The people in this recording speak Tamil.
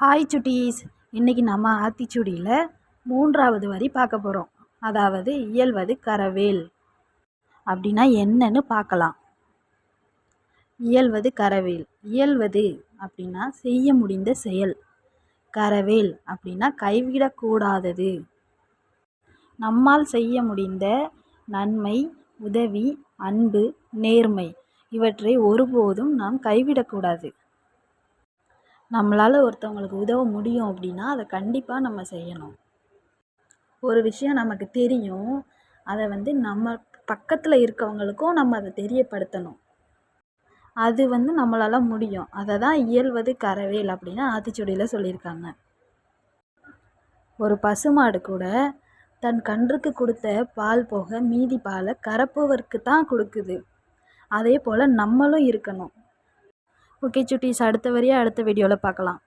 ஹாய் சுட்டீஸ், இன்றைக்கி நம்ம ஆத்திச்சூடியில் 3வது வரி பார்க்க போகிறோம். அதாவது இயல்வது கரவேல் அப்படின்னா என்னன்னு பார்க்கலாம். இயல்வது கரவேல். இயல்வது அப்படின்னா செய்ய முடிந்த செயல். கரவேல் அப்படின்னா கைவிடக்கூடாதது. நம்மால் செய்ய முடிந்த நன்மை, உதவி, அன்பு, நேர்மை இவற்றை ஒருபோதும் நாம் கைவிடக்கூடாது. நம்மளால் ஒருத்தவங்களுக்கு உதவ முடியும் அப்படின்னா அதை கண்டிப்பாக நம்ம செய்யணும். ஒரு விஷயம் நமக்கு தெரியும், அதை நம்ம பக்கத்தில் இருக்கவங்களுக்கும் நம்ம அதை தெரியப்படுத்தணும். அது நம்மளால் முடியும். அதை தான் இயல்வது கரவேல் அப்படின்னு ஆத்திச்சூடியில் சொல்லியிருக்காங்க. ஒரு பசுமாடு கூட தன் கன்றுக்கு கொடுத்த பால் போக மீதி பாலை கறப்பவருக்கு தான் கொடுக்குது. அதே போல் நம்மளும் இருக்கணும். ஓகே சுட்டீஸ், அடுத்த வரியை அடுத்த வீடியோவில் பார்க்கலாம்.